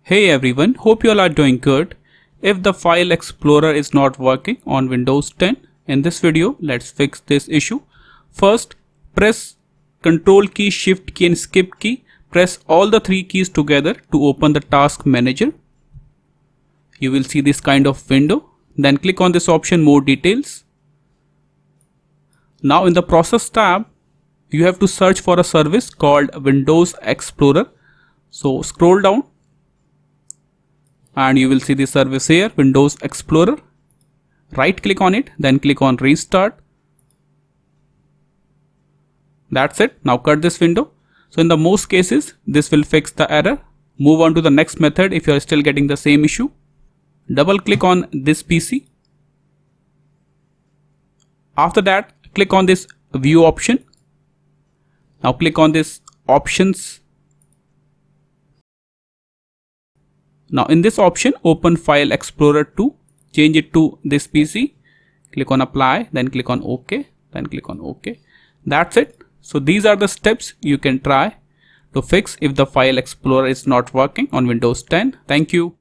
Hey everyone, hope you all are doing good. If the File Explorer is not working on Windows 10, in this video, let's fix this issue. First, press Ctrl key, Shift key and Skip key. Press all the three keys together to open the Task Manager. You will see this kind of window. Then click on this option, More Details. Now in the Process tab, you have to search for a service called Windows Explorer. So scroll down and you will see the service here, Windows Explorer. Right click on it, then click on Restart. That's it. Now cut this window. So in the most cases, this will fix the error. Move on to the next method if you are still getting the same issue. Double click on this PC. After that, click on this View option. Now click on this Options. Now in this option, open File Explorer 2. Change it to this PC. Click on Apply, then click on OK, then click on OK. That's it. So these are the steps you can try to fix if the File Explorer is not working on Windows 10. Thank you.